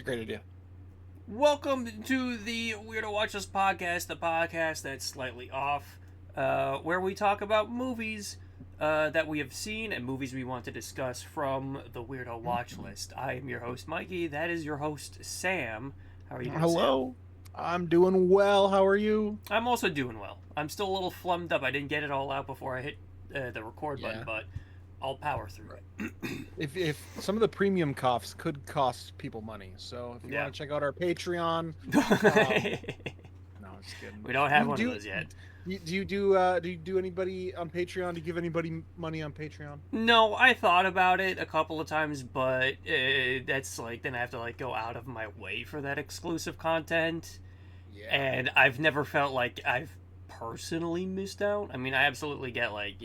great idea. Welcome to the Weirdo Watchlist Podcast, the podcast that's slightly off, where we talk about movies that we have seen and movies we want to discuss from the Weirdo Watchlist. I am your host, Mikey. That is your host, Sam. How are you doing, Hello. I'm doing well. How are you? Sam? I'm also doing well. I'm still a little flummed up. I didn't get it all out before I hit the record button, but I'll power through it. If some of the premium coughs could cost people money, so if you want to check out our Patreon, no, it's kidding. We don't have one of those yet. Do you do anybody on Patreon? Do you give anybody money on Patreon? No, I thought about it a couple of times, but that's like then I have to like go out of my way for that exclusive content. Yeah. And I've never felt like I've personally missed out. I mean, I absolutely get like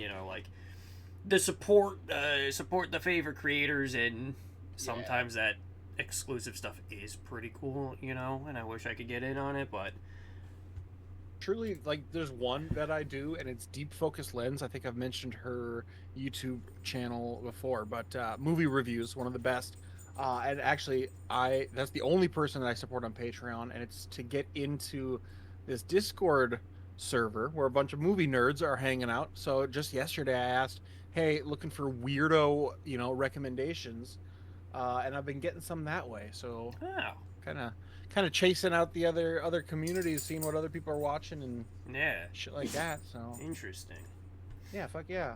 the support the favorite creators, and sometimes that exclusive stuff is pretty cool, and I wish I could get in on it, but truly, like, there's one that I do, and it's Deep Focus Lens. I think I've mentioned her YouTube channel before, but movie reviews, one of the best. And actually, that's the only person that I support on Patreon, and it's to get into this Discord server where a bunch of movie nerds are hanging out. So just yesterday I asked, hey, looking for weirdo, recommendations, and I've been getting some that way. So kind of chasing out the other communities, seeing what other people are watching and shit like that. So interesting. Yeah, fuck yeah.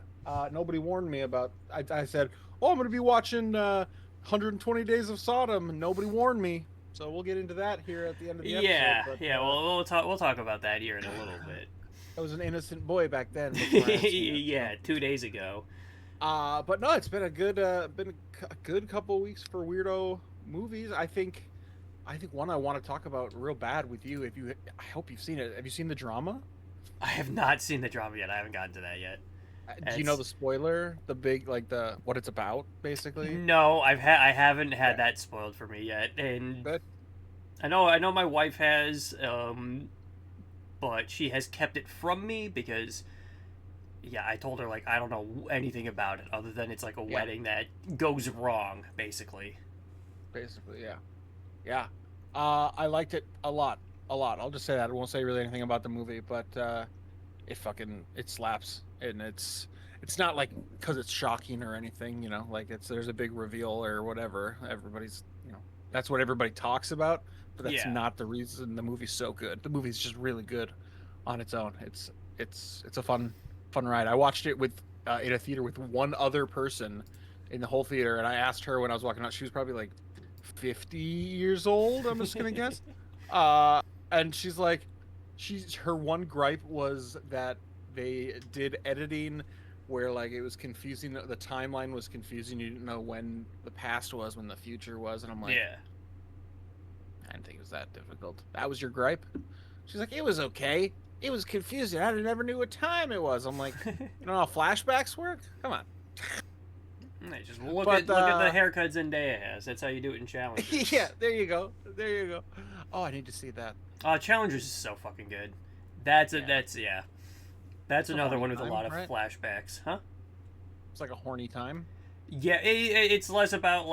Nobody warned me about. I said, oh, I'm gonna be watching 120 Days of Sodom, and nobody warned me. So we'll get into that here at the end of the episode. We'll talk about that here in a little bit. I was an innocent boy back then. Yeah, 2 days ago. But no, it's been a good couple weeks for weirdo movies. I think one I want to talk about real bad with you. I hope you've seen it. Have you seen the drama? I have not seen the drama yet. I haven't gotten to that yet. Do you know the spoiler? The big what it's about, basically? No, I haven't had that spoiled for me yet, and but I know my wife has, but she has kept it from me because, I told her I don't know anything about it other than it's like a wedding that goes wrong, basically. Basically, yeah. I liked it a lot. I'll just say that. I won't say really anything about the movie, but it slaps, and it's not like because it's shocking or anything, there's a big reveal or whatever. Everybody's, that's what everybody talks about, but that's not the reason the movie's so good. The movie's just really good on its own. It's a fun ride. I watched it with in a theater with one other person in the whole theater, and I asked her when I was walking out. She was probably like 50 years old, I'm just gonna guess. And she's like, her one gripe was that they did editing where it was confusing. The timeline was confusing. You didn't know when the past was, when the future was, and I'm like, I didn't think it was that difficult. That was your gripe? She's like, it was okay. It was confusing. I never knew what time it was. I'm like, you know how flashbacks work? Come on. Just look at the haircut Zendaya has. That's how you do it in Challengers. Yeah, there you go. Oh, I need to see that. Challengers is so fucking good. That's another one with a lot of flashbacks, huh? It's like a horny time. Yeah, it's less about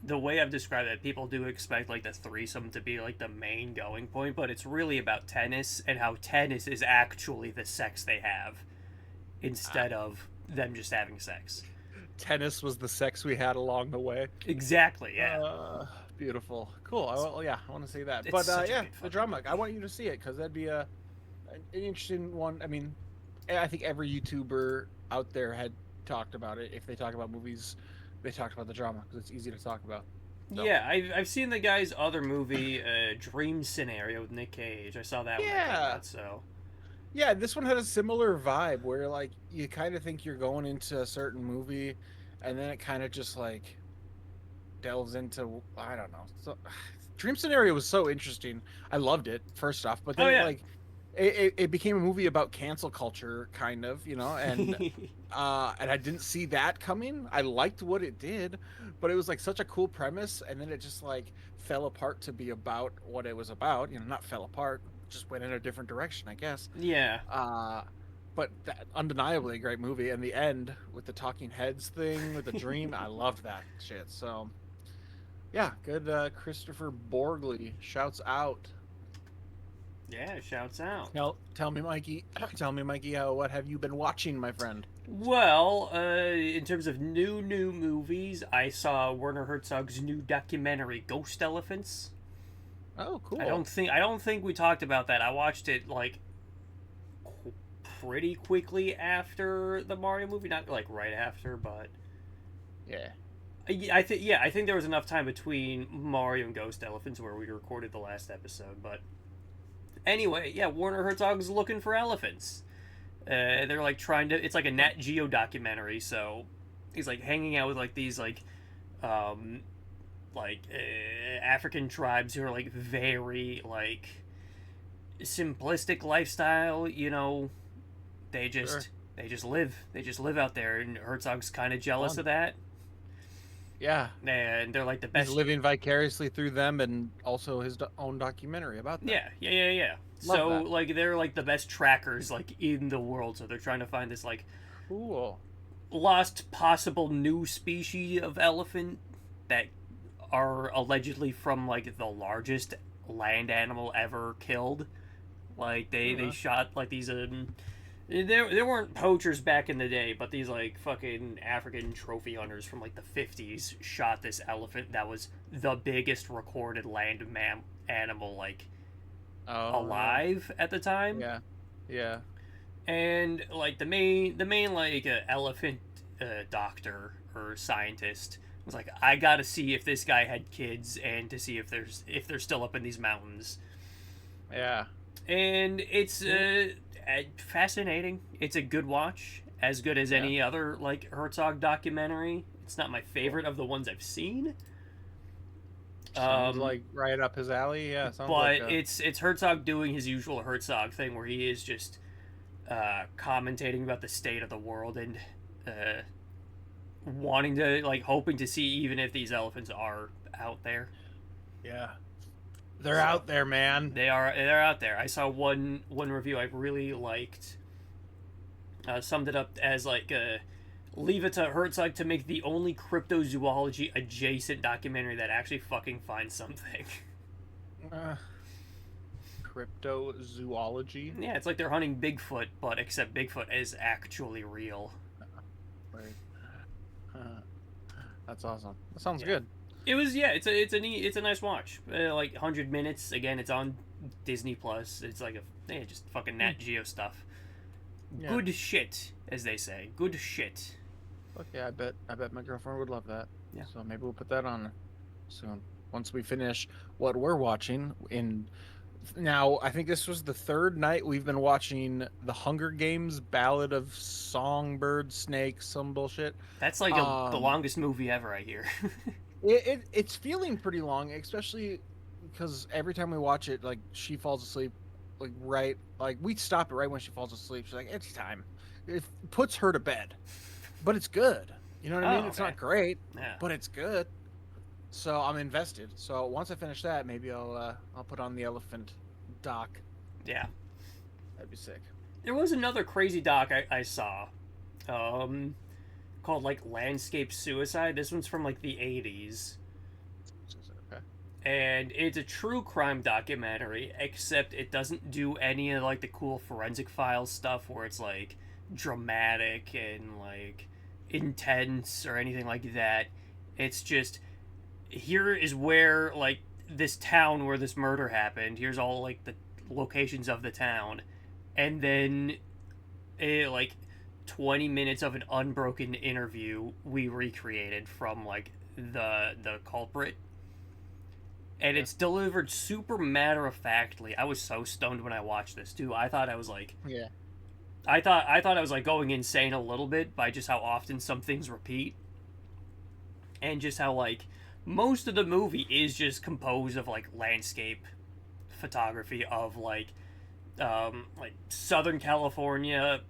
the way I've described it. People do expect the threesome to be the main going point, but it's really about tennis and how tennis is actually the sex they have instead of them just having sex. Tennis was the sex we had along the way. Exactly, yeah. Beautiful. Cool. I want to see that. But the drama. I want you to see it because that'd be an interesting one. I mean, I think every YouTuber out there had talked about it. If they talk about movies, they talked about the drama because it's easy to talk about. So. Yeah, I've seen the guy's other movie, Dream Scenario with Nick Cage. I saw that one. Out, so. Yeah, this one had a similar vibe where you kind of think you're going into a certain movie, and then it kind of just delves into, I don't know. So, Dream Scenario was so interesting. I loved it first off, but then it became a movie about cancel culture, kind of, and and I didn't see that coming. I liked what it did, but it was such a cool premise, and then it just fell apart to be about what it was about. Not fell apart. Just went in a different direction, I guess. Yeah. But undeniably a great movie. And the end with the talking heads thing with the dream, I loved that shit. So Yeah, good. Christopher Borgley shouts out. Yeah, shouts out. Tell me, Mikey. Tell me, Mikey. What have you been watching, my friend? Well, in terms of new movies, I saw Werner Herzog's new documentary, Ghost Elephants. Oh, cool. I don't think we talked about that. I watched it like pretty quickly after the Mario movie, not like right after, but yeah. I think there was enough time between Mario and Ghost Elephants where we recorded the last episode, but anyway, yeah, Werner Herzog's looking for elephants. They're like trying to. It's like a Nat Geo documentary, so he's like hanging out with like these um, African tribes who are like very like simplistic lifestyle. You know, they just Sure. they just live out there, and Herzog's kind of jealous of that. Yeah. And they're like the best. He's living vicariously through them, and also his own documentary about that. Yeah. Love So that. like they're like the best trackers like in the world. So they're trying to find this like Cool. lost possible new species of elephant that are allegedly from like the largest land animal ever killed. Like they shot like these there weren't poachers back in the day, but these like fucking African trophy hunters from like the 50s shot this elephant that was the biggest recorded land animal like alive at the time. Yeah. And like the main like elephant doctor or scientist was like, I gotta see if this guy had kids and to see if they're still up in these mountains. Yeah. And it's fascinating. It's a good watch, as good as any other like Herzog documentary. It's not my favorite of the ones I've seen. Sounds like right up his alley. Yeah, but like it's Herzog doing his usual Herzog thing, where he is just commentating about the state of the world and wanting to like hoping to see even if these elephants are out there. Yeah, they're out there, man. They're out there. I saw one review I really liked. Summed it up as like leave it to Herzog to make the only cryptozoology adjacent documentary that actually fucking finds something. Cryptozoology? Yeah, it's like they're hunting Bigfoot, but except Bigfoot is actually real. Right. That's awesome. That sounds good. It was it's a nice watch. Like 100 minutes. Again, it's on Disney Plus. It's like just fucking Nat Geo stuff. Yeah. Good shit, as they say. Good shit. Okay, I bet my girlfriend would love that. Yeah. So maybe we'll put that on soon. Once we finish what we're watching now, I think this was the third night we've been watching The Hunger Games: Ballad of Songbird Snakes, some bullshit. That's like the longest movie ever, I hear. It's feeling pretty long, especially because every time we watch it, like she falls asleep, like we stop it right when she falls asleep. She's like, it's time. It puts her to bed, but it's good. You know what I mean? It's not great, but it's good. So I'm invested. So once I finish that, maybe I'll put on the elephant doc. Yeah, that'd be sick. There was another crazy doc I saw, called like Landscape Suicide. This one's from like the 80s. Okay. And it's a true crime documentary, except it doesn't do any of like the cool forensic files stuff where it's like dramatic and like intense or anything like that. It's just, here is where like this town where this murder happened. Here's all like the locations of the town, and then like 20 minutes of an unbroken interview we recreated from like the culprit, and it's delivered super matter-of-factly. I was so stoned when I watched this too. I thought I was like I thought I was like going insane a little bit by just how often some things repeat, and just how like most of the movie is just composed of like landscape photography of like Southern California,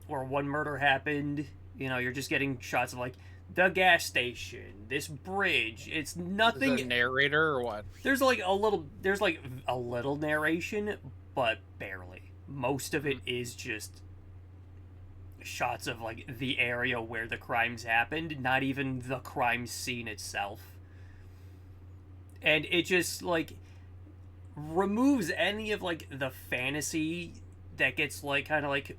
where one murder happened. You know, you're just getting shots of like the gas station, this bridge. It's nothing. Is there a narrator or what? There's like a little narration, but barely. Most of it is just shots of like the area where the crimes happened, not even the crime scene itself. and it just like removes any of like the fantasy that gets like kind of like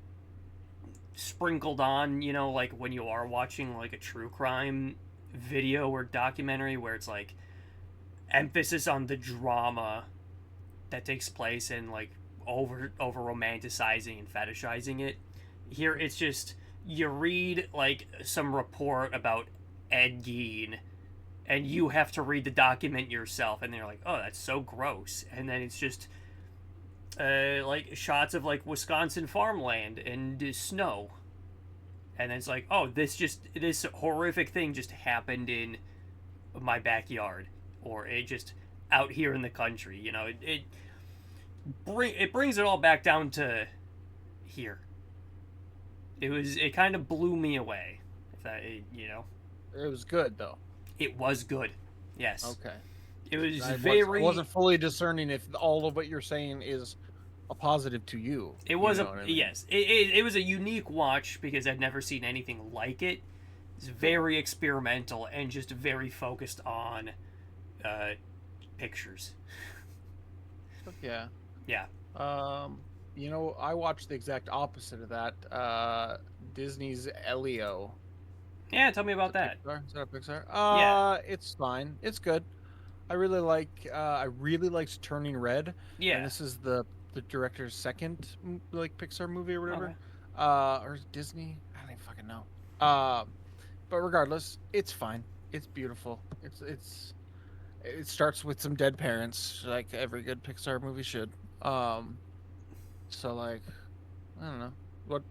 sprinkled on, you know, like when you are watching like a true crime video or documentary where it's like emphasis on the drama that takes place and like over romanticizing and fetishizing it. Here it's just you read like some report about Ed Gein and you have to read the document yourself and they're like, oh, that's so gross. And then it's just like shots of like Wisconsin farmland and snow, and then it's like, oh, this horrific thing just happened in my backyard, or it just out here in the country. You know, it brings it all back down to here. It kind of blew me away. If that, you know, It was good though. it was good. Yes. Okay. It was I very. wasn't fully discerning if all of what you're saying is a positive to you. It was you know what I mean? yes. It was a unique watch because I'd never seen anything like it. It's very experimental and just very focused on pictures. Yeah. Yeah. You know, I watched the exact opposite of that. Disney's Elio. Yeah, tell me about that. Pixar? Is that a Pixar? Yeah. It's fine. It's good. I really liked Turning Red. Yeah. And this is the director's second like Pixar movie or whatever. Okay. Or Disney? I don't even fucking know. But regardless, it's fine. It's beautiful. It starts with some dead parents, like every good Pixar movie should. So like, I don't know.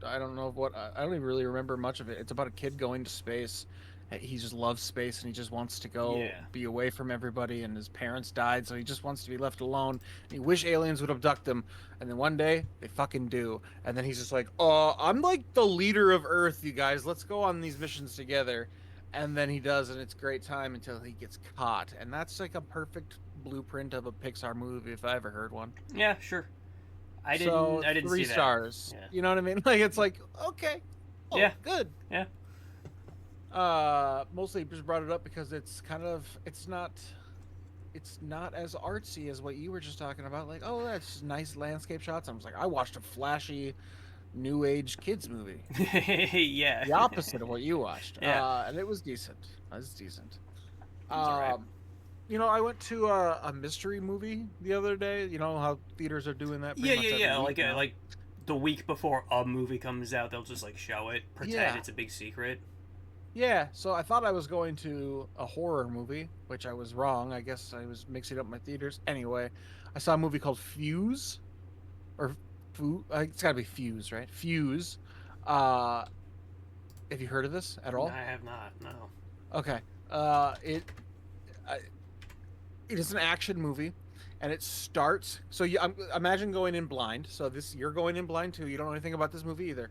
I don't even really remember much of it. It's about a kid going to space. He just loves space and he just wants to go be away from everybody, and his parents died, so he just wants to be left alone. And he wish aliens would abduct him, and then one day they fucking do. And then he's just like, "Oh, I'm like the leader of Earth, you guys. Let's go on these missions together." And then he does, and it's a great time until he gets caught. And that's like a perfect blueprint of a Pixar movie if I ever heard one. Yeah, sure. I didn't three see that. stars. Yeah. You know what I mean? Like it's like, okay. Oh, yeah. Good. Yeah. Mostly just brought it up because it's not as artsy as what you were just talking about. Like, oh, that's nice landscape shots. I was like, I watched a flashy new age kids movie. Yeah. The opposite of what you watched. Yeah. And it was decent. It was decent. Right. You know, I went to a mystery movie the other day. You know how theaters are doing that. Yeah. Like the week before a movie comes out, they'll just like show it, pretend it's a big secret. Yeah, so I thought I was going to a horror movie, which I was wrong. I guess I was mixing up my theaters. Anyway, I saw a movie called Fuse, or it's got to be Fuse, right? Fuse. Have you heard of this at all? I have not. No. Okay. It is an action movie, and it starts. So imagine going in blind. So you're going in blind too. You don't know anything about this movie either.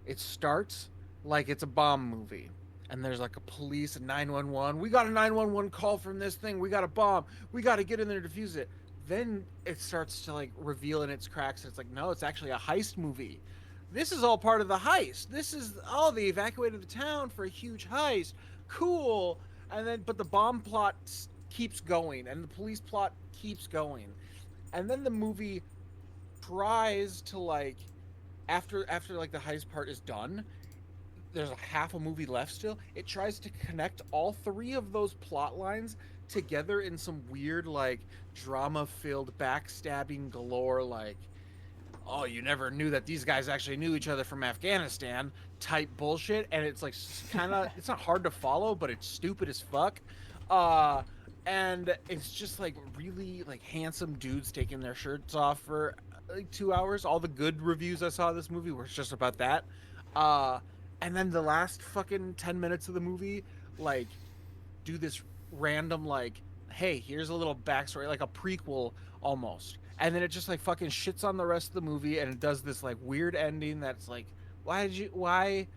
It starts like it's a bomb movie. And there's like a police and 911. We got a 911 call from this thing. We got a bomb. We got to get in there to defuse it. Then it starts to like reveal in its cracks. And it's like, no, it's actually a heist movie. This is all part of the heist. They evacuated the town for a huge heist. Cool. But the bomb plot keeps going and the police plot keeps going. And then the movie tries to like, after like the heist part is done, there's a half a movie left still. It tries to connect all three of those plot lines together in some weird, like, drama-filled backstabbing galore, like, oh, you never knew that these guys actually knew each other from Afghanistan type bullshit. And it's like kind of, it's not hard to follow, but it's stupid as fuck. And it's just like really like handsome dudes taking their shirts off for like 2 hours. All the good reviews I saw of this movie were just about that. And then the last fucking 10 minutes of the movie, like, do this random, like, hey, here's a little backstory, like a prequel almost. And then it just, like, fucking shits on the rest of the movie, and it does this, like, weird ending that's like, why?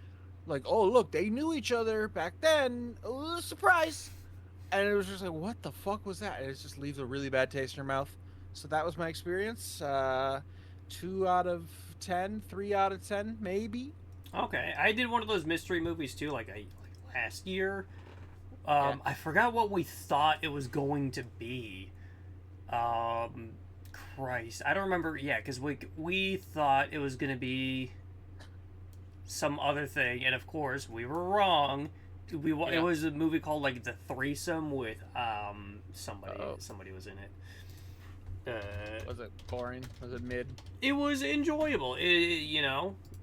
Like, oh, look, they knew each other back then. Oh, surprise. And it was just like, what the fuck was that? And it just leaves a really bad taste in your mouth. So that was my experience. 2 out of 10, 3 out of 10, maybe. Okay, I did one of those mystery movies too, like last year. I forgot what we thought it was going to be. Christ, I don't remember. Yeah, because we thought it was going to be some other thing, and of course we were wrong. It was a movie called like The Threesome with somebody was in it. Was it boring? Was it mid? It was enjoyable.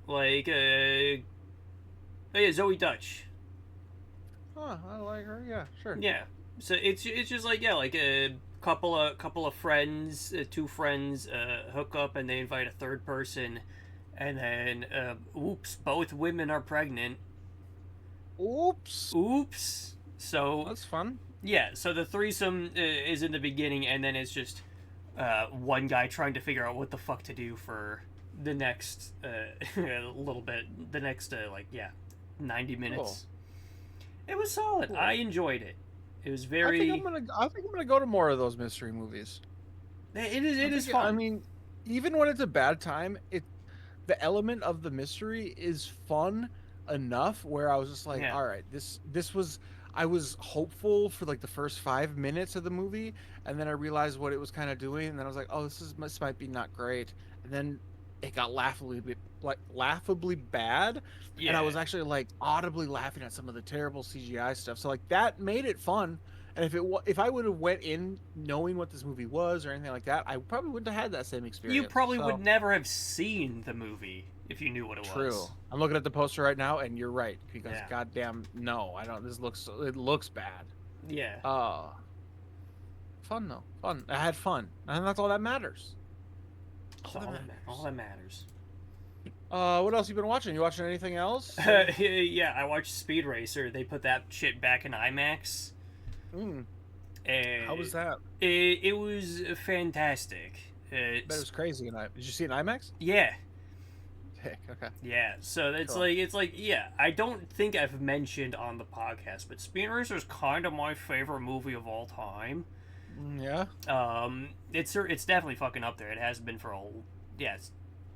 Like oh yeah, Zoe Dutch. Huh, I like her. Yeah, sure. Yeah, so it's just like like a couple of friends, two friends hook up and they invite a third person, and then oops, both women are pregnant. Oops. So that's fun. Yeah, so the threesome is in the beginning, and then it's just one guy trying to figure out what the fuck to do for the next little bit, the next 90 minutes. Cool. It was solid. Cool. I enjoyed it. It was very. I think I'm gonna go to more of those mystery movies. It is fun. I mean, even when it's a bad time, the element of the mystery is fun enough where I was just like, all right, this was. I was hopeful for like the first 5 minutes of the movie, and then I realized what it was kind of doing, and then I was like, oh, this might be not great, and then it got laughably bad, and I was actually like audibly laughing at some of the terrible CGI stuff. So like that made it fun. And if I would have went in knowing what this movie was or anything like that, I probably wouldn't have had that same experience. You probably would never have seen the movie if you knew what it was. True. I'm looking at the poster right now, and you're right, because goddamn no, I don't. It looks bad. Yeah. Fun though. Fun. I had fun, and that's all that matters. All that matters. What else you been watching? You watching anything else? Yeah, I watched Speed Racer. They put that shit back in IMAX. How was that? It was fantastic. It was crazy. Did you see it in IMAX? Yeah. Okay. Yeah, so it's cool. I don't think I've mentioned on the podcast, but Speed Racer is kind of my favorite movie of all time. Yeah. It's definitely fucking up there. It has been for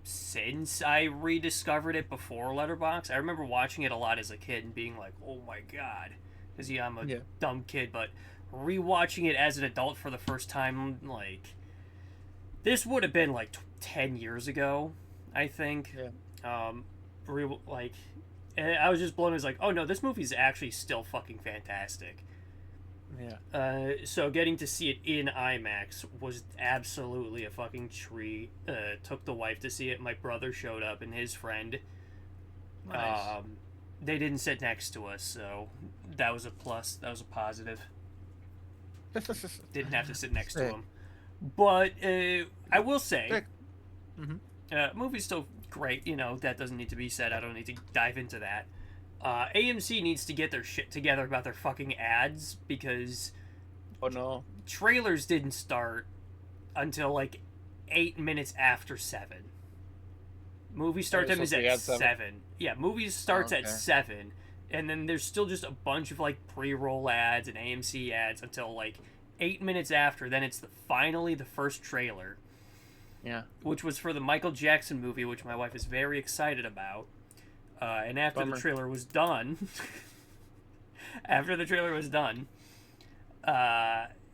since I rediscovered it before Letterboxd. I remember watching it a lot as a kid and being like, oh my god, because I'm a dumb kid. But rewatching it as an adult for the first time, like this would have been like 10 years ago, I think. Yeah. I was just blown. I was like, oh no, this movie's actually still fucking fantastic. Yeah. So getting to see it in IMAX was absolutely a fucking treat. Took the wife to see it. My brother showed up and his friend. Nice. They didn't sit next to us, so that was a plus. That was a positive. Didn't have to sit next to him. But I will say, movie's still great. That doesn't need to be said. I don't need to dive into that. AMC needs to get their shit together about their fucking ads, because trailers didn't start until like 8 minutes after 7. Movie start time is at 7. Yeah, movies starts at 7, and then there's still just a bunch of like pre-roll ads and AMC ads until like 8 minutes after. Then it's finally the first trailer. Yeah. Which was for the Michael Jackson movie, which my wife is very excited about. And after the trailer was done,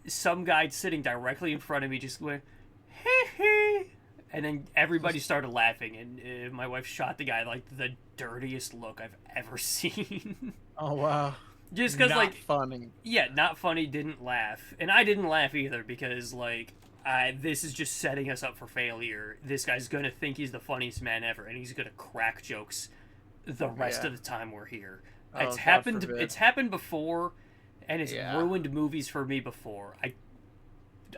some guy sitting directly in front of me just went, hee hee, and then everybody started laughing, and my wife shot the guy like the dirtiest look I've ever seen. Oh wow! Just because like funny. Yeah, not funny. Didn't laugh, and I didn't laugh either, because like this is just setting us up for failure. This guy's gonna think he's the funniest man ever, and he's gonna crack jokes the rest of the time we're here. It's happened before, and it's ruined movies for me before.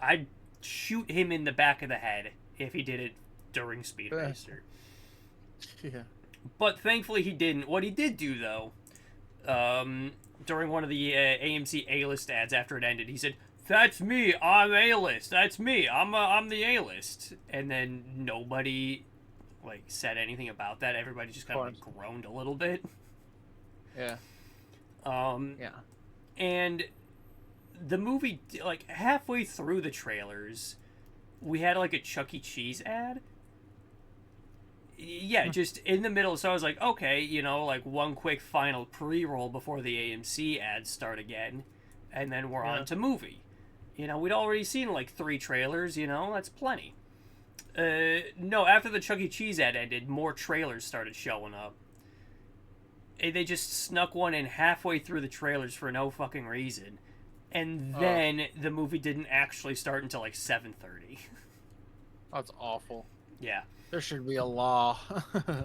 I'd shoot him in the back of the head if he did it during Speed Racer. Yeah. But thankfully he didn't. What he did do, though, during one of the AMC A-list ads after it ended, he said, "That's me, I'm A-list. That's me, I'm the A-list." And then nobody like said anything about that. Everybody just kind of like groaned a little bit. Yeah. Yeah. And the movie, like halfway through the trailers, we had like a Chuck E. Cheese ad. Yeah, just in the middle. So I was like, okay, like one quick final pre-roll before the AMC ads start again, and then we're on to movie. We'd already seen like 3 trailers. That's plenty. No, after the Chuck E. Cheese ad ended, more trailers started showing up. They just snuck one in halfway through the trailers for no fucking reason, and then the movie didn't actually start until like 7:30. That's awful. Yeah. There should be a law.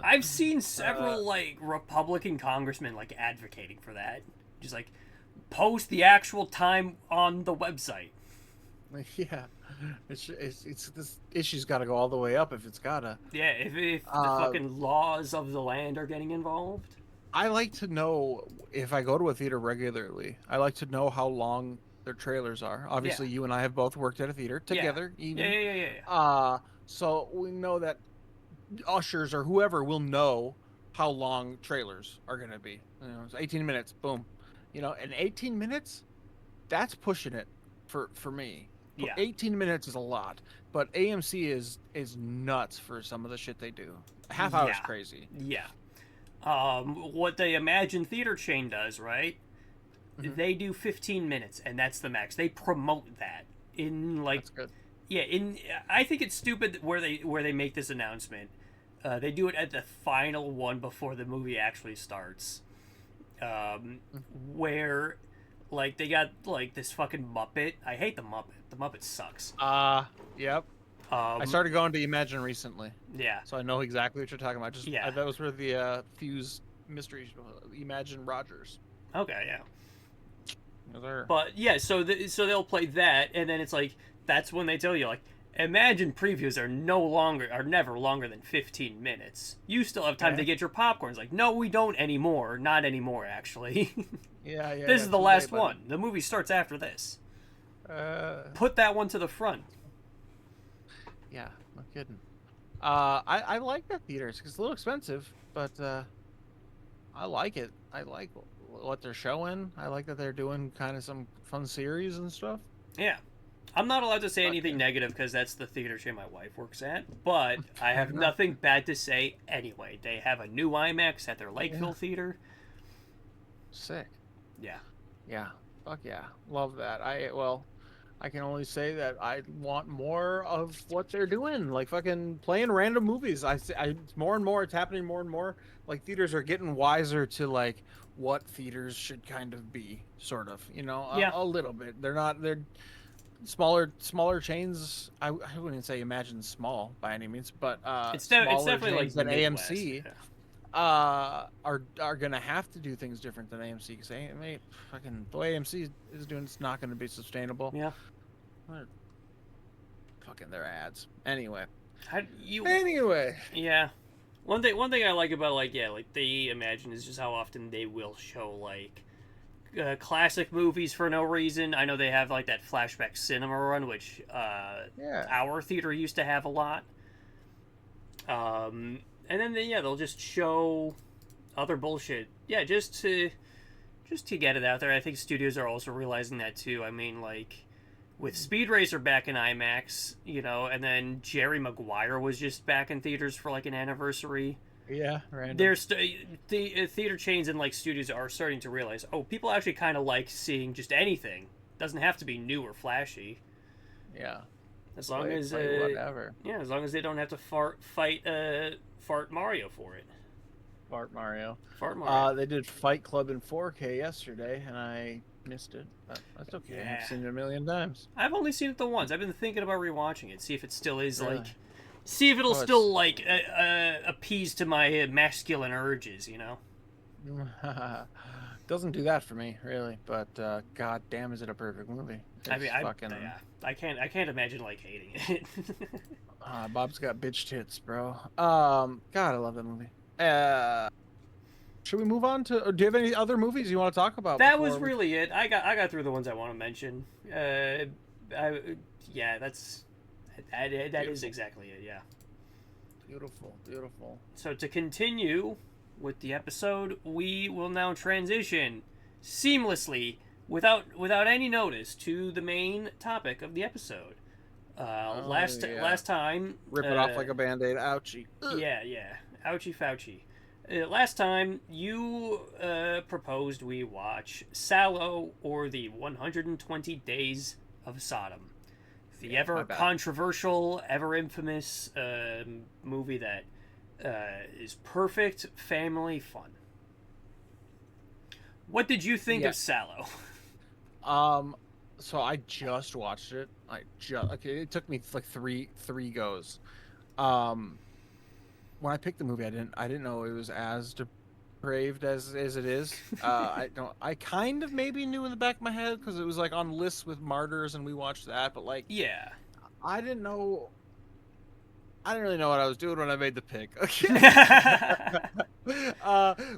I've seen several like Republican congressmen like advocating for that. Just like post the actual time on the website. Yeah, it's this issue's got to go all the way up if it's gotta. Yeah, if the fucking laws of the land are getting involved. I like to know if I go to a theater regularly. I like to know how long their trailers are. Obviously, you and I have both worked at a theater together. Yeah. Even. Yeah. So we know that ushers or whoever will know how long trailers are going to be. It's 18 minutes, boom. And 18 minutes, that's pushing it for me. Yeah. 18 minutes is a lot, but AMC is nuts for some of the shit they do. Half hour's crazy. Yeah. What the Imagine Theater chain does, right? Mm-hmm. They do 15 minutes, and that's the max. They promote that in like. That's good. Yeah, I think it's stupid where they make this announcement. They do it at the final one before the movie actually starts, where like they got like this fucking Muppet. I hate the Muppet. The Muppet sucks. Yep. I started going to Imagine recently. Yeah. So I know exactly what you're talking about. That was where the Fuse Mystery Imagine Rogers. Okay, yeah. There. But yeah, so they'll play that, and then it's like that's when they tell you like Imagine previews are never longer than 15 minutes. You still have time to get your popcorn. It's like, no, we don't anymore. Not anymore, actually. Yeah. This is the last one. The movie starts after this. Put that one to the front. Yeah, no kidding. I like that theaters because it's a little expensive, but I like it. I like what they're showing. I like that they're doing kind of some fun series and stuff. Yeah. I'm not allowed to say anything negative because that's the theater chain my wife works at, but I have nothing bad to say anyway. They have a new IMAX at their Lakeville theater. Sick. Yeah. Yeah. Fuck yeah. Love that. I can only say that I want more of what they're doing, like fucking playing random movies. It's more and more. It's happening more and more. Like theaters are getting wiser to like what theaters should kind of be, sort of. A little bit. They're smaller chains. I wouldn't say Imagine small by any means, but it's definitely like than AMC. Are gonna have to do things different than AMC because fucking the way AMC is doing, it's not gonna be sustainable. Yeah. Fucking their ads. Anyway. Anyway. Yeah. One thing I like about like the Imagine is just how often they will show like classic movies for no reason. I know they have like that flashback cinema run, which our theater used to have a lot. And then they'll just show other bullshit. Yeah, just to get it out there. I think studios are also realizing that too. I mean, like with Speed Racer back in IMAX, and then Jerry Maguire was just back in theaters for like an anniversary. Yeah, right. There's the theater chains and like studios are starting to realize, people actually kind of like seeing just anything. Doesn't have to be new or flashy. Yeah. As long as whatever. Yeah, as long as they don't have to fight Mario for it. Fart Mario. They did Fight Club in 4K yesterday, and I missed it. But that's okay. Yeah. I've seen it a million times. I've only seen it the once. I've been thinking about rewatching it, see if it still is like. See if it'll still like appease to my masculine urges, Doesn't do that for me, really. But god damn, is it a perfect movie? I can't imagine like hating it. Bob's got bitch tits, bro. God, I love that movie. Should we move on to? Do you have any other movies you want to talk about? That was really it. I got through the ones I want to mention. That is exactly it, yeah. Beautiful. So to continue with the episode, we will now transition seamlessly, without any notice, to the main topic of the episode. Last time, rip it off like a band-aid. Ouchie. yeah, ouchie Fauci. Last time you proposed we watch Salo or the 120 Days of Sodom, the ever controversial, ever infamous movie that is perfect family fun. What did you think of Salo? So I just watched it. It took me like three goes. When I picked the movie, I didn't know it was as depraved as it is. I kind of maybe knew in the back of my head because it was like on lists with Martyrs and we watched that, but like I didn't really know what I was doing when I made the pick. Okay.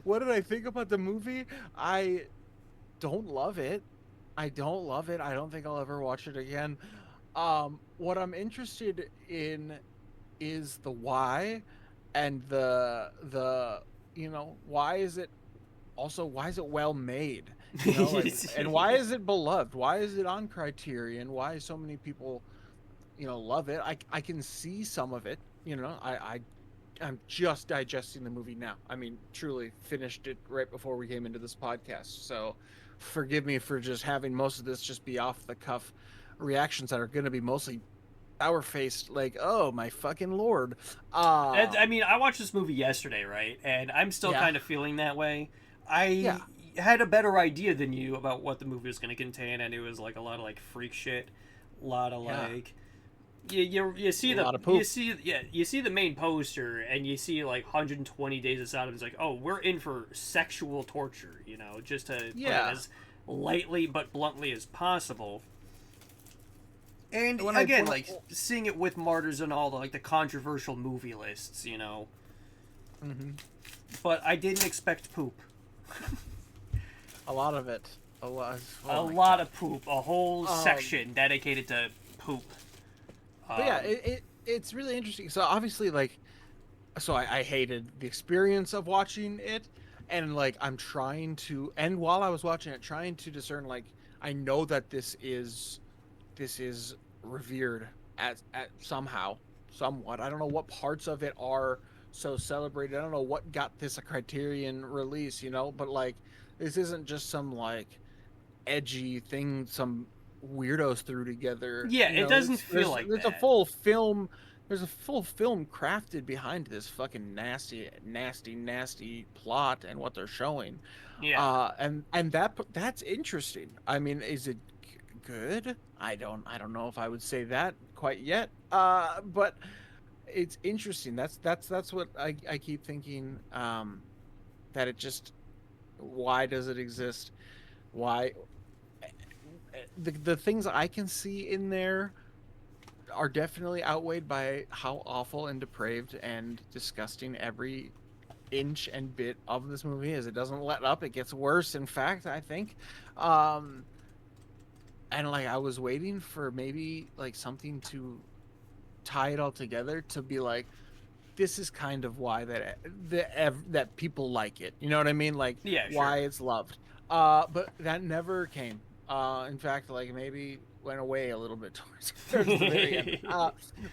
What did I think about the movie? I don't love it. I don't think I'll ever watch it again. What I'm interested in is the why, and the why is it well made? And why is it beloved? Why is it on Criterion? Why so many people love it? I can see some of it. I'm just digesting the movie now. I mean, truly finished it right before we came into this podcast. So forgive me for just having most of this just be off the cuff reactions that are going to be mostly sour-faced, like, oh my fucking lord. I mean, I watched this movie yesterday, right? And I'm still kind of feeling that way. I had a better idea than you about what the movie was going to contain, and it was like a lot of like freak shit, a lot of like you see the main poster and you see like 120 Days of Sodom. It's like, oh, we're in for sexual torture, just to put it as lightly but bluntly as possible. And again, like seeing it with Martyrs and all the like the controversial movie lists, Mm-hmm. But I didn't expect poop. A lot of it. A lot of poop. A whole section dedicated to poop. But it's really interesting. So obviously, like, I hated the experience of watching it, and like I'm trying to, and while I was watching it, trying to discern, like, I know that this is revered at somewhat. I don't know what parts of it are so celebrated. I don't know what got this a Criterion release, but like this isn't just some like edgy thing some weirdos threw together. It doesn't feel like there's that. a full film. There's a full film crafted behind this fucking nasty plot and what they're showing. And that's interesting. I mean, is it good? I don't know if I would say that quite yet. But it's interesting. That's what I keep thinking. That it just, why does it exist? Why? The things I can see in there are definitely outweighed by how awful and depraved and disgusting every inch and bit of this movie is. It doesn't let up. It gets worse, in fact, I think. And like I was waiting for maybe like something to tie it all together, to be like, this is kind of why that people like it. You know what I mean? Like, why it's loved. But that never came. In fact, like maybe went away a little bit towards the very end.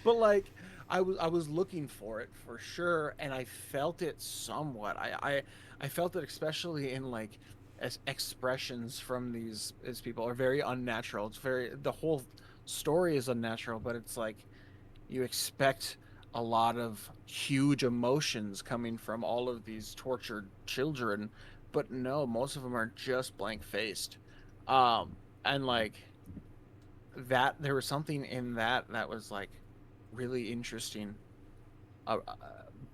But like I was looking for it for sure, and I felt it somewhat. I felt it especially in like as expressions from these people are very unnatural. The whole story is unnatural, but it's like you expect a lot of huge emotions coming from all of these tortured children, but no, most of them are just blank faced. And like that, there was something in that was like really interesting.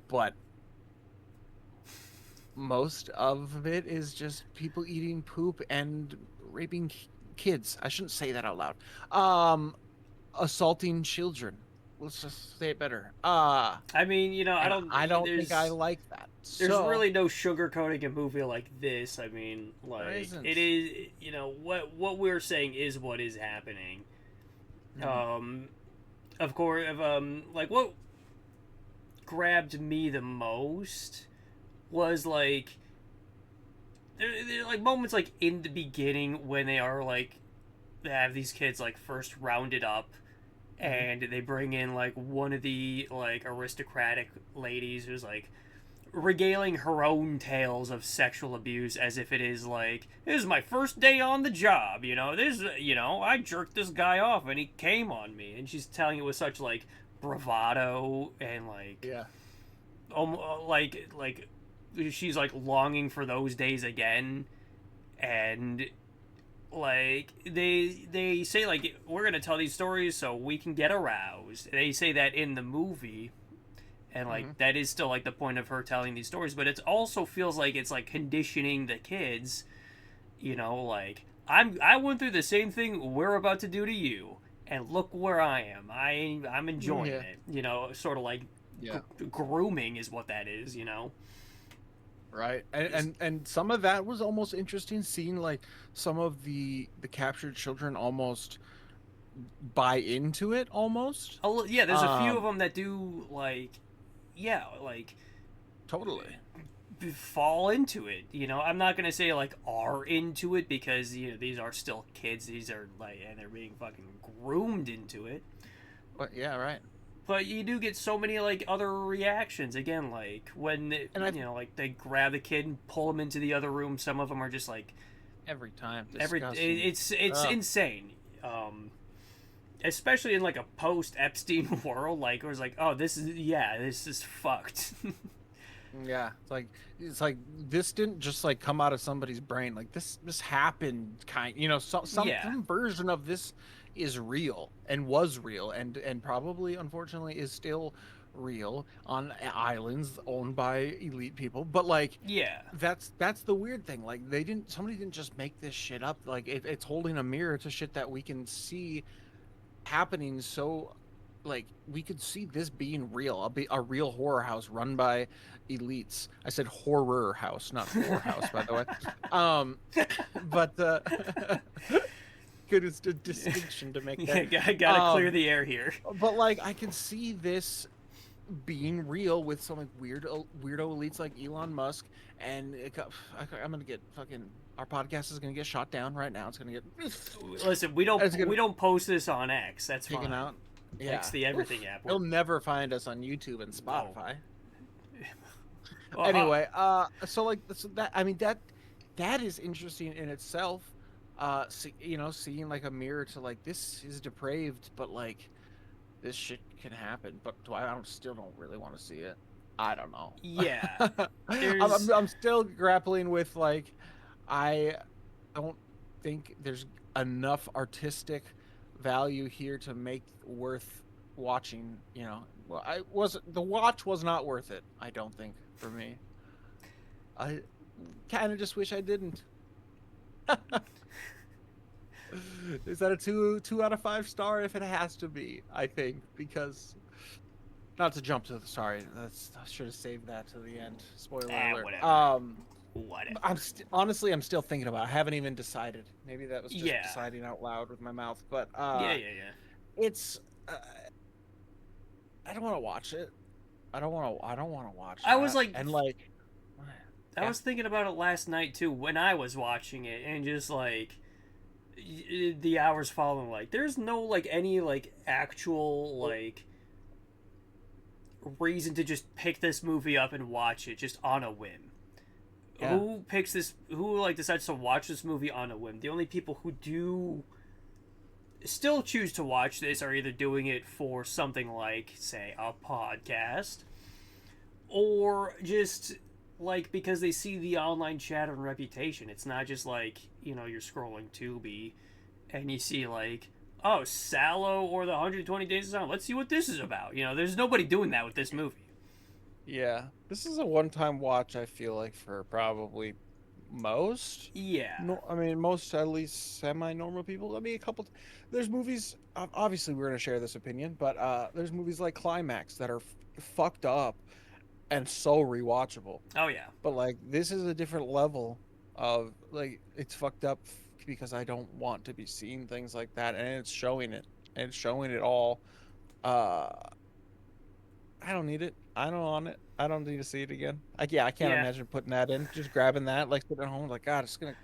But most of it is just people eating poop and raping kids. I shouldn't say that out loud. Assaulting children. Let's just say it better. I mean, I don't think I like that. There's really no sugarcoating a movie like this. I mean, like it is. What we're saying is what is happening. Mm-hmm. Of course, like what grabbed me the most was like there like moments like in the beginning when they are like they have these kids like first rounded up and they bring in like one of the like aristocratic ladies who's like regaling her own tales of sexual abuse as if it is like, this is my first day on the job, I jerked this guy off and he came on me, and she's telling it with such like bravado and like Yeah. like she's like longing for those days again. And like they say like, we're gonna tell these stories so we can get aroused. They say that in the movie, and like that is still like the point of her telling these stories, but it also feels like it's like conditioning the kids, like, I went through the same thing we're about to do to you, and look where I am. I'm enjoying it, sort of like grooming is what that is. Right, and some of that was almost interesting, seeing like some of the captured children almost buy into it almost. Oh yeah, there's a few of them that do like, totally fall into it. I'm not gonna say like are into it, because these are still kids. These are like, and they're being fucking groomed into it. But yeah, right. But you do get so many like other reactions again, like when like they grab the kid and pull him into the other room. Some of them are just like every time it's insane. Especially in like a post Epstein world, like it was like, oh, this is fucked. Yeah, it's like this didn't just like come out of somebody's brain. Like this happened, some version of this is real and was real and probably unfortunately is still real on islands owned by elite people. But like, that's the weird thing. Like somebody didn't just make this shit up. Like it's holding a mirror to shit that we can see happening. So like we could see this being real, a real horror house run by elites. I said horror house, not horror house, by the way. But good distinction to make there. I gotta clear the air here. But like I can see this being real with some like weirdo elites like Elon Musk, and I'm gonna get fucking, our podcast is gonna get shot down right now. It's gonna get listen. We don't post this on X. That's taken fine. out. Yeah, X, the everything app. You'll never find us on YouTube and Spotify. Well, anyway, so like that. I mean that is interesting in itself. Seeing like a mirror to like, this is depraved, but like this shit can happen. But still don't really want to see it. I don't know. Yeah, I'm still grappling with like, I don't think there's enough artistic value here to make worth watching. The watch was not worth it, I don't think, for me. I kind of just wish I didn't. Is that a 2 out of 5 star? If it has to be, I think, because not to jump to I should have saved that to the end. Spoiler alert. Whatever. Honestly, I'm still thinking about it. I haven't even decided. Maybe that was just deciding out loud with my mouth. But it's I don't want to watch it. I don't want to watch it. I was like, and like, I was thinking about it last night too when I was watching it, and just like the hours following, like there's no like any like actual like reason to just pick this movie up and watch it just on a whim. Who like decides to watch this movie on a whim? The only people who do still choose to watch this are either doing it for something like, say, a podcast, or just like because they see the online chatter and reputation. It's not just like, you're scrolling Tubi and you see like, oh, Salo or the 120 Days of Sodom. Let's see what this is about. There's nobody doing that with this movie. Yeah, this is a one-time watch, I feel like, for probably most. Yeah. No, I mean, most at least semi-normal people. I mean, there's movies, obviously we're going to share this opinion, but there's movies like Climax that are fucked up and so rewatchable. Oh, yeah. But, like, this is a different level of, like, it's fucked up because I don't want to be seeing things like that, and it's showing it. And it's showing it all. I don't need it. I don't want it. I don't need to see it again. I can't imagine putting that in. Just grabbing that, like sitting at home, like, God, it's gonna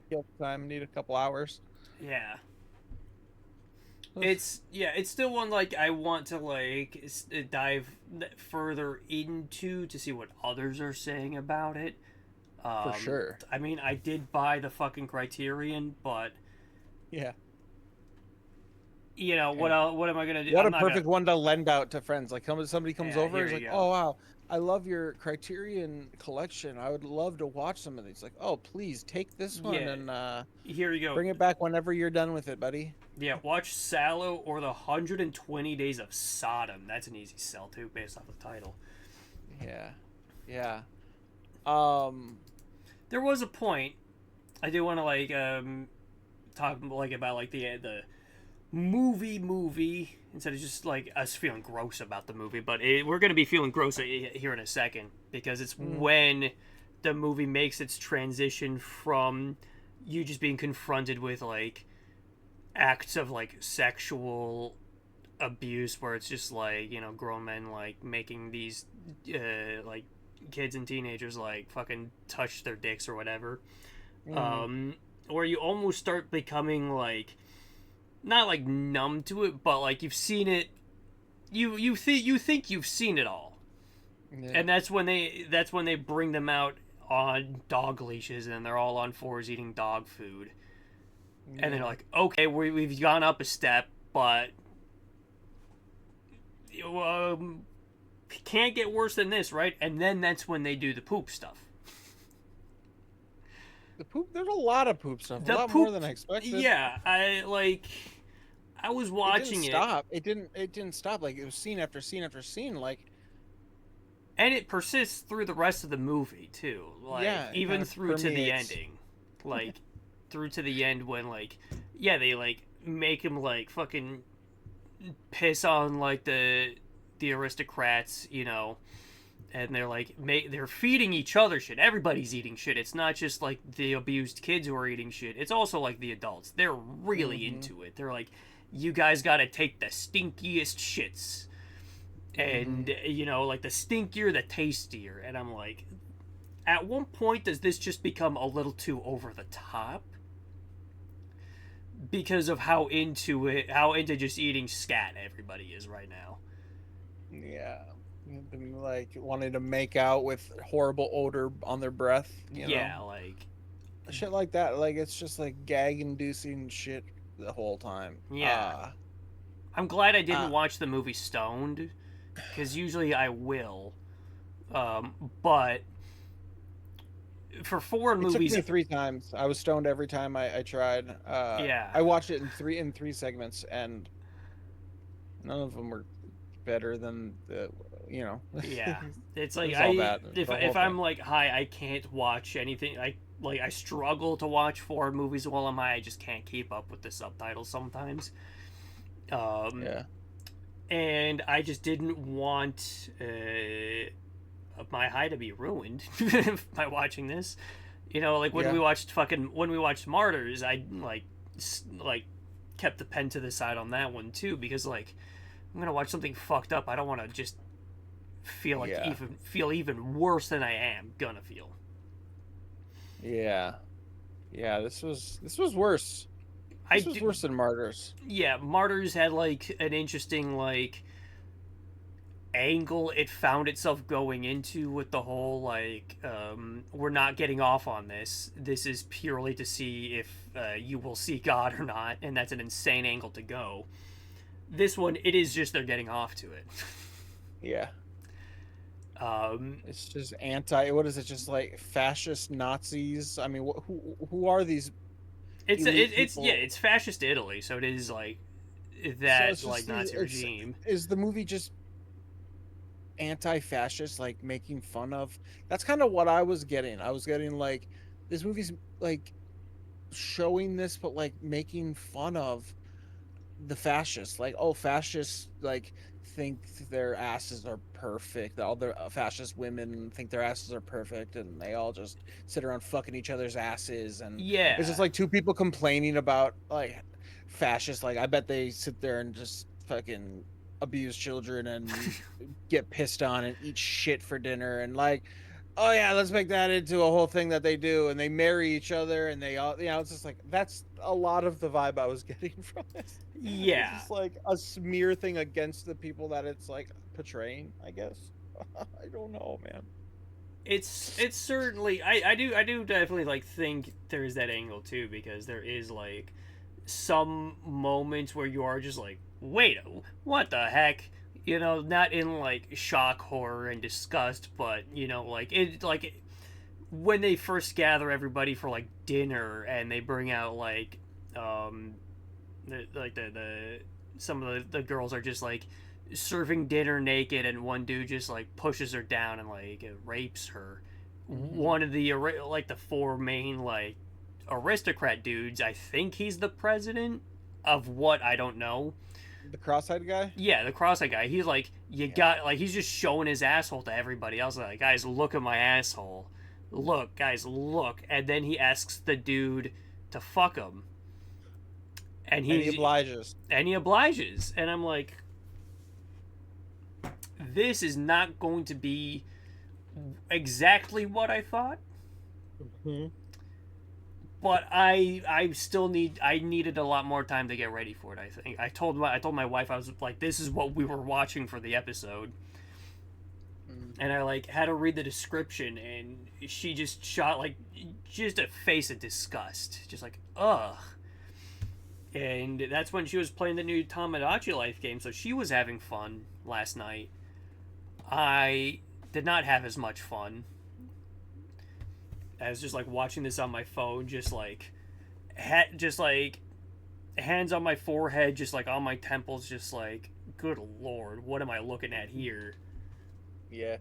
kill time. I need a couple hours. Yeah. it's still one like I want to like dive further into to see what others are saying about it. For sure. I mean, I did buy the fucking Criterion, but Yeah. you know what? What am I gonna do? What I'm a not perfect gonna. one to lend out to friends. Like, somebody comes Yeah, over, here is you like, go. "Oh wow, I love your Criterion collection. I would love to watch some of these." Like, "Oh, please take this one Yeah, and here you go. bring it back whenever you're done with it, buddy." Yeah, watch Salo or the 120 Days of Sodom. That's an easy sell too, based off the title. Yeah, yeah. Um, There was a point. I do want to like talk like about like the movie instead of just like us feeling gross about the movie, but we're gonna be feeling gross here in a second because it's when the movie makes its transition from you just being confronted with like acts of like sexual abuse where it's just like, you know, grown men like making these like kids and teenagers like fucking touch their dicks or whatever. Or you almost start becoming like not like numb to it, but like you've seen it. You think you've seen it all, yeah. and that's when they bring them out on dog leashes and they're all on fours eating dog food, and they're like, okay, we've gone up a step, but can't get worse than this, right? And then that's when they do the poop stuff. The poop. There's a lot of poop stuff. The a lot poop, more than I expected. Yeah, I was watching it. Didn't stop. It didn't stop. Like, it was scene after scene after scene. Like, and it persists through the rest of the movie too. Like, yeah, even through to the ending. Like, through to the end when like, yeah, they like make him like fucking piss on like the aristocrats, you know. And they're like, they're feeding each other shit. Everybody's eating shit. It's not just like the abused kids who are eating shit. It's also like the adults. They're really into it. They're like, you guys gotta take the stinkiest shits. And, you know, like the stinkier, the tastier. And I'm like, at one point, does this just become a little too over the top? Because of how into just eating scat everybody is right now. Yeah. Like wanting to make out with horrible odor on their breath. You know? Like shit like that. Like, it's just like gag-inducing shit the whole time. Yeah. I'm glad I didn't watch the movie stoned, because usually I will. But for foreign movies, it took me 3 times. I was stoned every time I tried. I watched it in three segments, and none of them were better than the. You know. Yeah, it's like if I'm like high, I can't watch anything. I struggle to watch foreign movies while I'm high. I just can't keep up with the subtitles sometimes. Yeah. And I just didn't want my high to be ruined by watching this. You know, like when we watched Martyrs, I like kept the pen to the side on that one too, because like I'm gonna watch something fucked up. I don't want to just feel like even worse than I am gonna feel. Yeah. This was worse. This was worse than Martyrs. Yeah, Martyrs had like an interesting like angle it found itself going into with the whole like we're not getting off on this. This is purely to see if you will see God or not, and that's an insane angle to go. This one, it is just they're getting off to it. Yeah. It's just what is it? Just like fascist Nazis? I mean, who are these? It's fascist Italy, so it is like that, so like Nazi regime. Is the movie just anti-fascist, like making fun of? That's kind of what I was getting. I was getting like this movie's like showing this, but like making fun of the fascists. Like, oh, fascists like think their asses are perfect. All the fascist women think their asses are perfect, and they all just sit around fucking each other's asses. And it's just like 2 people complaining about like fascists. Like, I bet they sit there and just fucking abuse children and get pissed on and eat shit for dinner. And like, oh yeah, let's make that into a whole thing that they do, and they marry each other, and they all, it's just like that's a lot of the vibe I was getting from this. It's Yeah. just like a smear thing against the people that it's like portraying, I guess. I don't know, man. It's certainly I do definitely like think there's that angle too, because there is like some moments where you are just like, wait, what the heck? Not in like shock, horror, and disgust, but when they first gather everybody for like dinner and they bring out like the some of the girls are just like serving dinner naked, and one dude just like pushes her down and like rapes her. One of the like the four main like aristocrat dudes, I think he's the president of what, I don't know. The cross-eyed guy? Yeah, the cross-eyed guy. He's like, got like, he's just showing his asshole to everybody else. Like, guys, look at my asshole. Look, guys, look. And then he asks the dude to fuck him. And he obliges. And he obliges. And I'm like, this is not going to be exactly what I thought. But I still needed a lot more time to get ready for it. I think I told my wife, I was like, this is what we were watching for the episode, and I like had to read the description, and she just shot like just a face of disgust, just like ugh. And that's when she was playing the new Tamagotchi Life game, so she was having fun last night. I did not have as much fun. I was just like watching this on my phone, just like hands on my forehead, just like on my temples, just like, good lord, what am I looking at here? Yeah.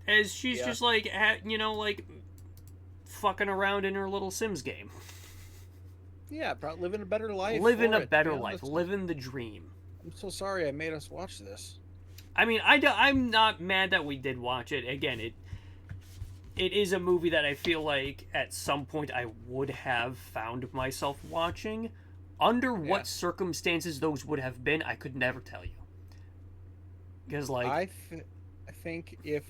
As she's just like, like fucking around in her little Sims game. Yeah, living a better life. Living a better life, living the dream. I'm so sorry I made us watch this. I mean, I'm not mad that we did watch it. Again, it is a movie that I feel like at some point I would have found myself watching. Under what circumstances those would have been, I could never tell you. Because, like, I think if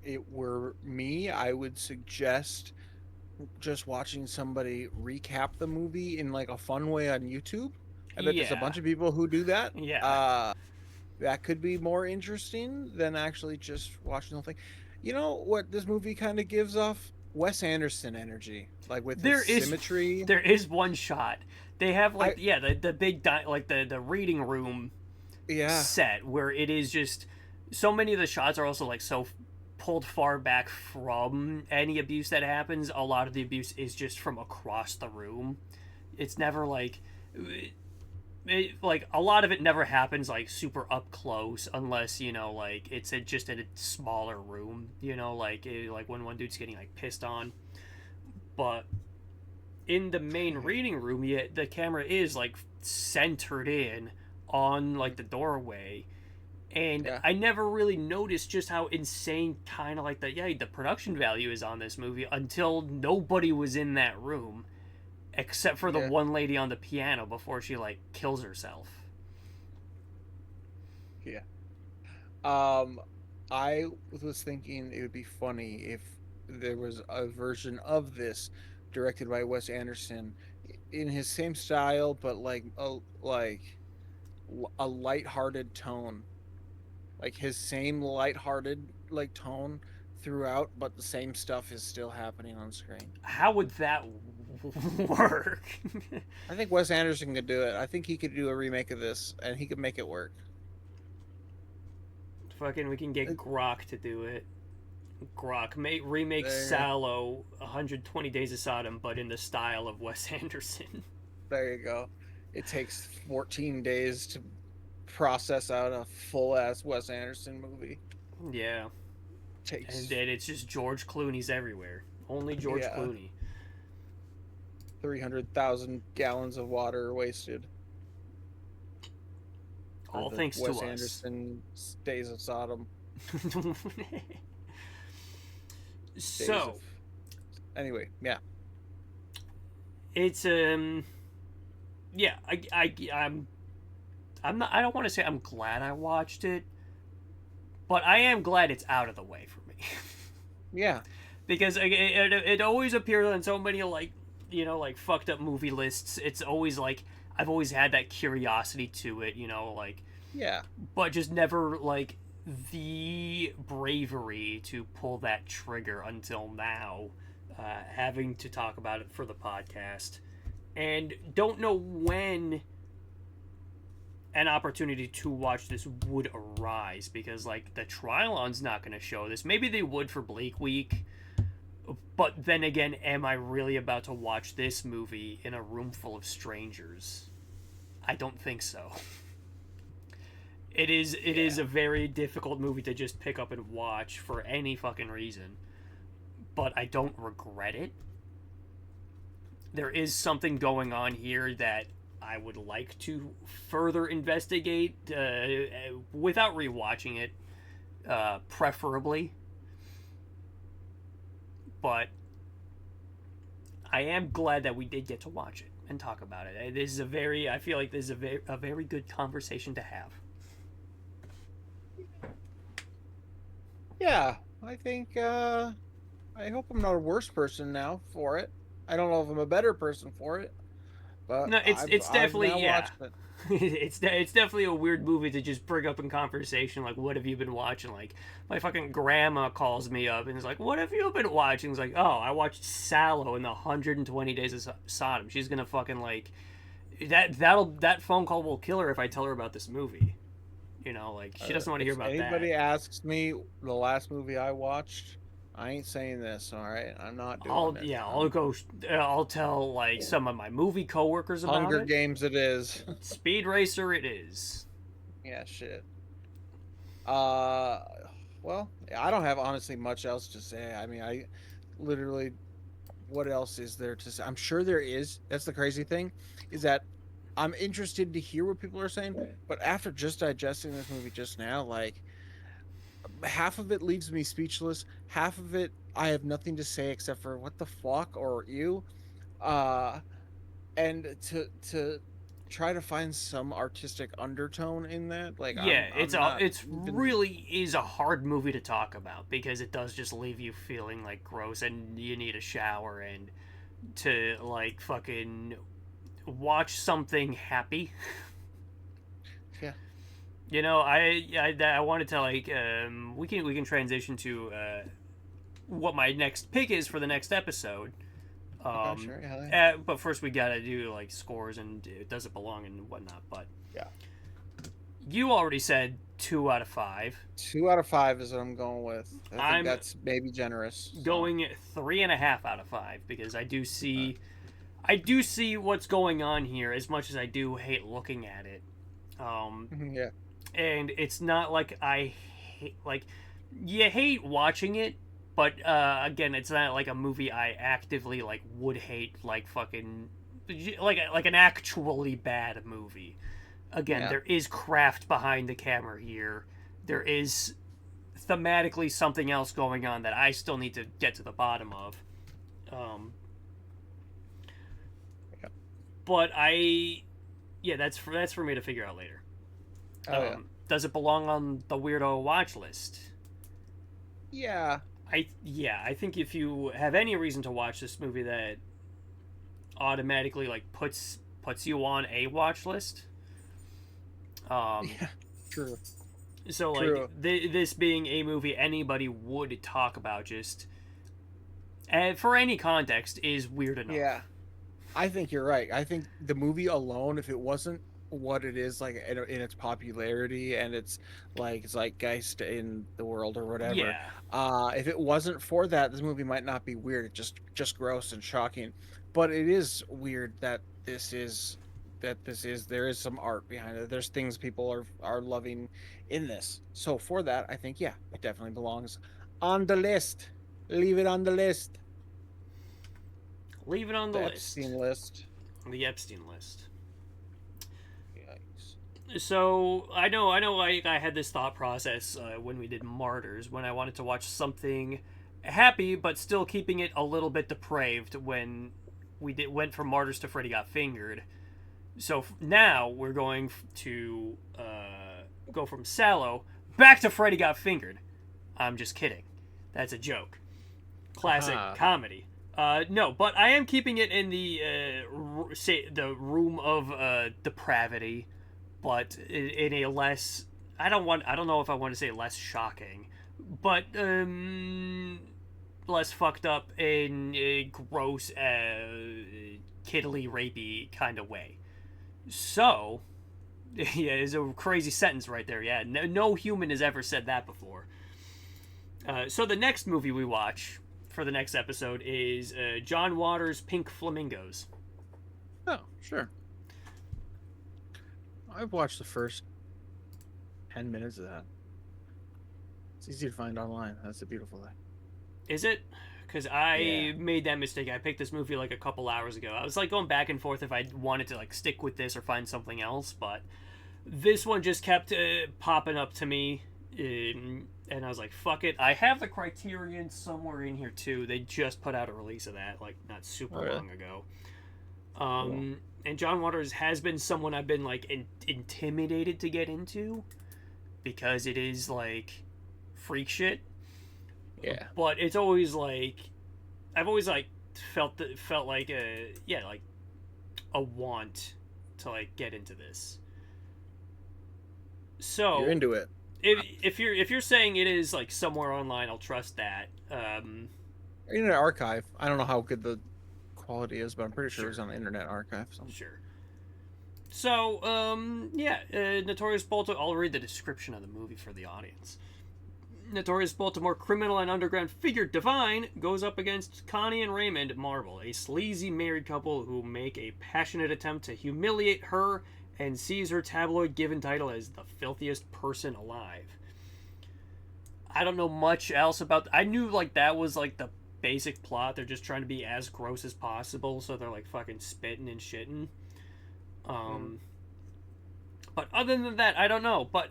it were me, I would suggest just watching somebody recap the movie in like a fun way on YouTube. I bet there's a bunch of people who do that. Yeah. That could be more interesting than actually just watching the whole thing. You know what this movie kind of gives off? Wes Anderson energy, like with the symmetry. There is one shot. They have like the big like the reading room set where it is just so many of the shots are also like so pulled far back from any abuse that happens. A lot of the abuse is just from across the room. It's never like like a lot of it never happens like super up close unless like it's just in a smaller room, like like when one dude's getting like pissed on. But in the main reading room, the camera is like centered in on like the doorway, and I never really noticed just how insane kind of like the production value is on this movie until nobody was in that room except for the one lady on the piano before she like kills herself. I was thinking it would be funny if there was a version of this directed by Wes Anderson in his same style, but like a lighthearted tone, like his same lighthearted like tone throughout, but the same stuff is still happening on screen. How would that work? I think Wes Anderson could do it. I think he could do a remake of this, and he could make it work. Fucking, we can get Grok to do it. Grok remake Salo, 120 Days of Sodom, but in the style of Wes Anderson. There you go. It takes 14 days to process out a full-ass Wes Anderson movie. Yeah. And then it's just George Clooney's everywhere. Only George Clooney. 300,000 gallons of water wasted. All thanks to us. Wes Anderson Days of Sodom. Anyway, yeah. It's I'm not, I don't want to say I'm glad I watched it, but I am glad it's out of the way for me. me. Yeah. Because it always appears on so many, like, like fucked up movie lists. It's always like, I've always had that curiosity to it, like, Yeah. but just never, like, the bravery to pull that trigger until now, having to talk about it for the podcast. And don't know when an opportunity to watch this would arise, because, like, the Trilon's not going to show this. Maybe they would for Blake Week, but then again, am I really about to watch this movie in a room full of strangers? I don't think so. It is a very difficult movie to just pick up and watch for any fucking reason, but I don't regret it. There is something going on here that I would like to further investigate, without rewatching it, preferably. But I am glad that we did get to watch it and talk about it. This is I feel like this is a very good conversation to have. Yeah, I think, I hope I'm not a worse person now for it. I don't know if I'm a better person for it, but No, it's definitely, I've now yeah. watched it. It's definitely a weird movie to just bring up in conversation. Like, what have you been watching? Like, my fucking grandma calls me up and is like, "What have you been watching?" It's like, "Oh, I watched Salo in the 120 Days of Sodom." She's gonna fucking, like, that phone call will kill her if I tell her about this movie. Like, she doesn't want to hear about that. If anybody asks me the last movie I watched, I ain't saying this. All right, I'm not doing it. Yeah, I'll tell, like, some of my movie coworkers about Hunger it. Games. It is. Speed Racer. It is. Yeah, shit. Well, I don't have honestly much else to say. I mean, I literally, what else is there to say? I'm sure there is. That's the crazy thing, is that I'm interested to hear what people are saying, but after just digesting this movie just now, like, half of it leaves me speechless. Half of it, I have nothing to say except for what the fuck or you, and to try to find some artistic undertone in that. Like, Yeah, it's even... really is a hard movie to talk about, because it does just leave you feeling like gross and you need a shower, and to, like, fucking watch something happy. Yeah. I wanted to, like, we can transition to what my next pick is for the next episode. Sure, yeah. But first we gotta do, like, scores and does it belong and whatnot. But yeah, you already said 2 out of 5. 2 out of 5 is what I'm going with. I think that's maybe generous. So. Going 3.5 out of 5, because I do see what's going on here, as much as I do hate looking at it. Yeah. And it's not like I hate, like, you hate watching it, but again, it's not like a movie I actively, like, would hate, like, fucking, like an actually bad movie. Again, yeah. There is craft behind the camera here. There is thematically something else going on that I still need to get to the bottom of. But that's for me to figure out later. Yeah. Does it belong on the Weirdo Watch List? Yeah. I think if you have any reason to watch this movie that automatically, like, puts you on a watch list. Yeah, true. So, like, true. This being a movie anybody would talk about, just for any context, is weird enough. Yeah, I think you're right. I think the movie alone, if it wasn't what it is, like, in its popularity and its, like, zeitgeist in the world or whatever, if it wasn't for that, this movie might not be weird. It's just gross and shocking. But it is weird that there is some art behind it. There's things people are loving in this. So for that, I think, yeah, it definitely belongs on the list. Leave it on the list. Leave it on the list. Epstein list. The Epstein list. Yikes. So I know. I had this thought process when we did Martyrs, when I wanted to watch something happy but still keeping it a little bit depraved. When we went from Martyrs to Freddy Got Fingered. So now we're going to go from Salo back to Freddy Got Fingered. I'm just kidding. That's a joke. Classic comedy. No, but I am keeping it in the the room of depravity, but in a less. I don't know if I want to say less shocking, but less fucked up in a gross, kiddly, rapey kind of way. So, yeah, it's a crazy sentence right there. Yeah, no human has ever said that before. So the next movie we watch for the next episode is John Waters' Pink Flamingos. Oh, sure. I've watched the first 10 minutes of that. It's easy to find online. That's a beautiful thing. Is it? Because I made that mistake. I picked this movie like a couple hours ago. I was like going back and forth if I wanted to like stick with this or find something else, but this one just kept popping up to me. And I was like, fuck it. I have the Criterion somewhere in here too. They just put out a release of that like not super long ago. Cool. And John Waters has been someone I've been like intimidated to get into because it is like freak shit. Yeah. But it's always like I've always like felt like a want to like get into this. So you're into it. If you're saying it is like somewhere online, I'll trust that. Internet Archive. I don't know how good the quality is, but I'm pretty sure it's on the Internet Archive. So. Sure. So, Notorious Baltimore. I'll read the description of the movie for the audience. Notorious Baltimore criminal and underground figure Divine goes up against Connie and Raymond Marble, a sleazy married couple who make a passionate attempt to humiliate her and sees her tabloid given title as the filthiest person alive. I don't know much else about. I knew like that was like the basic plot. They're just trying to be as gross as possible, so they're like fucking spitting and shitting. But other than that, I don't know. But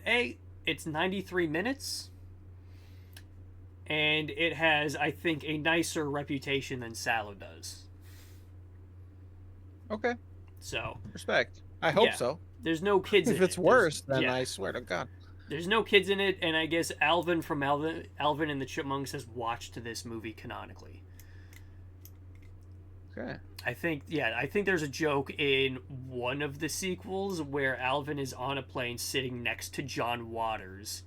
it's 93 minutes. And it has, I think, a nicer reputation than Salo does. Okay. So. Respect. I hope so. There's no kids in it. If it's worse, then I swear to God. There's no kids in it, and I guess Alvin from Alvin and the Chipmunks has watched this movie canonically. Okay. I think there's a joke in one of the sequels where Alvin is on a plane sitting next to John Waters.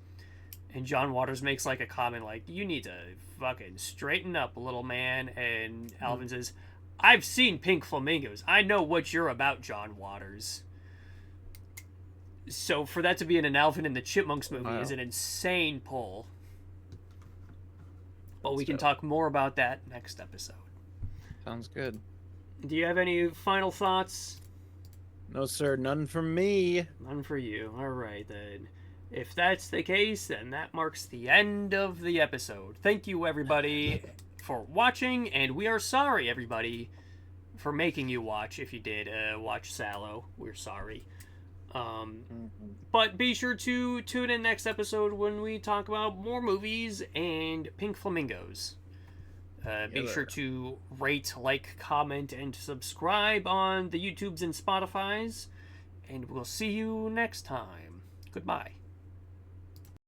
And John Waters makes like a comment like, "You need to fucking straighten up, little man." And Alvin says, "I've seen Pink Flamingos. I know what you're about, John Waters." So for that to be in an Alvin and the Chipmunks movie is an insane pull. But we can talk more about that next episode. Sounds good. Do you have any final thoughts? No, sir. None from me. None for you. All right, then. If that's the case, then that marks the end of the episode. Thank you, everybody, for watching, and we are sorry, everybody, for making you watch. If you did watch Salo, we're sorry. But be sure to tune in next episode when we talk about more movies and Pink Flamingos. Be sure to rate, like, comment, and subscribe on the YouTubes and Spotifys, and we'll see you next time. Goodbye.